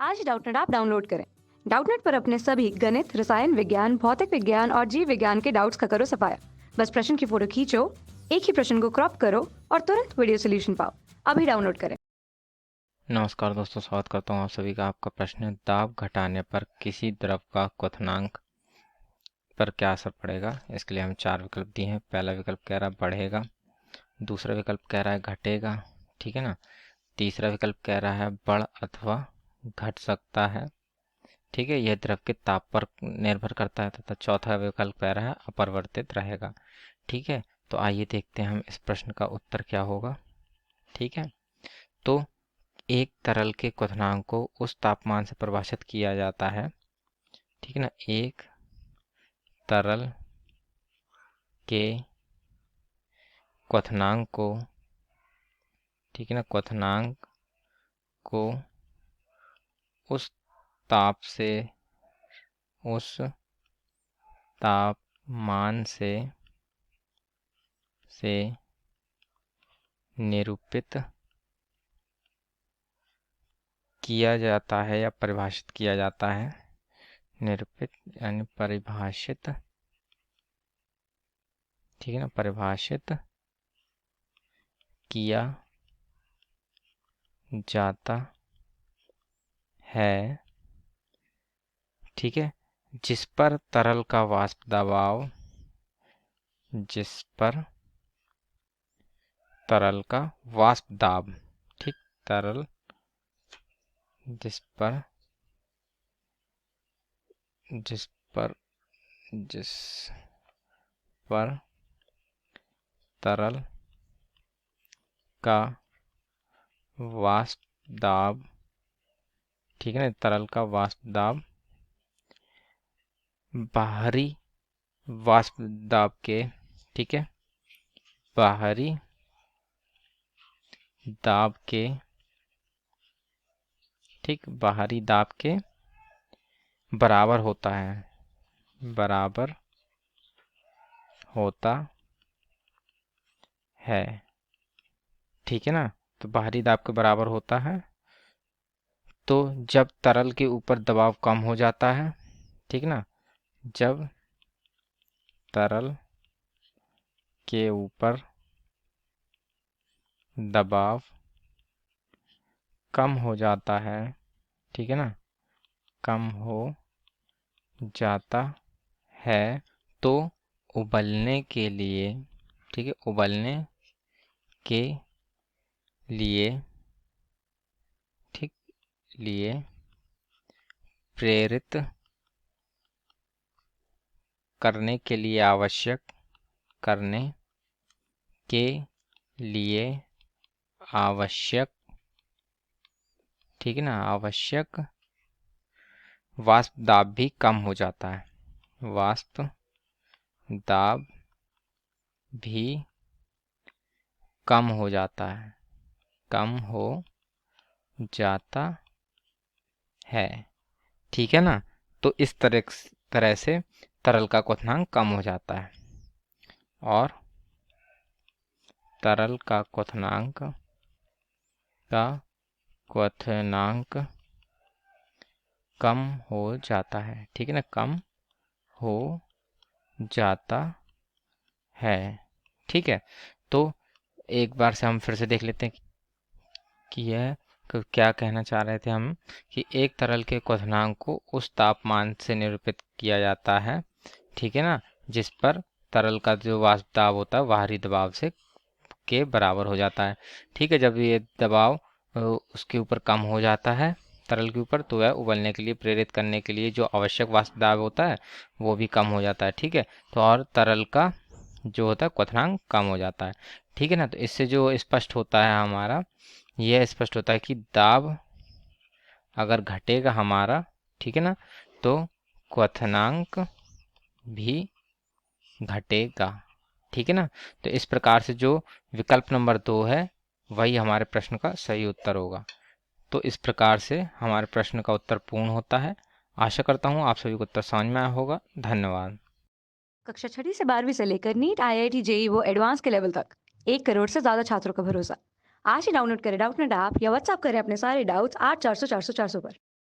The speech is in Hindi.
आज ही डाउटनेट ऐप डाउनलोड करें। डाउटनेट पर अपने सभी गणित, रसायन विज्ञान, भौतिक विज्ञान और जीव विज्ञान के डाउट्स का करो सफाया। बस प्रश्न की फोटो खींचो, एक ही प्रश्न को क्रॉप करो और तुरंत वीडियो सोल्यूशन पाओ। अभी डाउनलोड करें। नमस्कार दोस्तों, स्वागत करता हूँ आप सभी का। आपका प्रश्न है, दाब घटाने पर किसी द्रव का क्वथनांक पर क्या असर पड़ेगा। इसके लिए हम चार विकल्प दिए हैं। पहला विकल्प कह रहा है बढ़ेगा, दूसरा विकल्प कह रहा है घटेगा, ठीक है ना। तीसरा विकल्प कह रहा है बढ़ अथवा घट सकता है, ठीक है, यह द्रव के ताप पर निर्भर करता है। तथा चौथा विकल्प कह रहा है अपरिवर्तित रहेगा, ठीक है। तो आइए देखते हैं हम इस प्रश्न का उत्तर क्या होगा, ठीक है। तो एक तरल के क्वथनांक को उस तापमान से परिभाषित किया जाता है, ठीक है ना। एक तरल के क्वथनांक को, ठीक है ना, क्वथनांक को उस ताप से, उस तापमान से निरूपित किया जाता है या परिभाषित किया जाता है। निरूपित यानी परिभाषित, ठीक है ना, परिभाषित किया जाता है, ठीक है, जिस पर तरल का वाष्प दबाव, जिस पर तरल का वाष्प दाब, ठीक, तरल जिस पर जिस पर जिस पर तरल का वाष्प दाब, ठीक है ना, तरल का वाष्प दाब बाहरी वाष्प दाब के, ठीक है, बाहरी दाब के, ठीक, बाहरी दाब के बराबर होता है, बराबर होता है, ठीक है ना। तो बाहरी दाब के बराबर होता है। तो जब तरल के ऊपर दबाव कम हो जाता है, ठीक ना, जब तरल के ऊपर दबाव कम हो जाता है, ठीक है ना, कम हो जाता है, तो उबलने के लिए, ठीक है, उबलने के लिए, ठीक, लिए प्रेरित करने के लिए आवश्यक, करने के लिए आवश्यक, ठीक है ना, आवश्यक वाष्प दाब भी कम हो जाता है, वाष्प दाब भी कम हो जाता है, कम हो जाता है, ठीक है ना। तो इस तरह से तरल का क्वथनांक कम हो जाता है और तरल का क्वथनांक कम हो जाता है, ठीक है ना, कम हो जाता है, ठीक है। तो एक बार से हम फिर से देख लेते हैं कि यह क्या कहना चाह रहे थे हम, कि एक तरल के क्वथनांक को उस तापमान से निरूपित किया जाता है, ठीक है ना, जिस पर तरल का जो वाष्प दाब होता है बाहरी दबाव से के बराबर हो जाता है, ठीक है। जब ये दबाव उसके ऊपर कम हो जाता है तरल के ऊपर, तो वह उबलने के लिए प्रेरित करने के लिए जो आवश्यक वाष्प दाब होता है वो भी कम हो जाता है, ठीक है। तो और तरल का जो होता है क्वथनांक कम हो जाता है, ठीक है ना। तो इससे जो स्पष्ट होता है हमारा, यह स्पष्ट होता है कि दाब अगर घटेगा हमारा, ठीक है ना, तो क्वथनांक भी घटेगा, ठीक है ना। तो इस प्रकार से जो विकल्प नंबर 2 है वही हमारे प्रश्न का सही उत्तर होगा। तो इस प्रकार से हमारे प्रश्न का उत्तर पूर्ण होता है। आशा करता हूँ आप सभी को उत्तर समझ में आया होगा। धन्यवाद। कक्षा 6 से 12वीं से लेकर नीट, IIT, JEE वो एडवांस के लेवल तक 1 करोड़ से ज्यादा छात्रों का भरोसा। आज ही डाउनलोड करें डाउटनेट ऐप या व्हाट्सएप करें अपने सारे डाउट्स 8400 400 400 पर।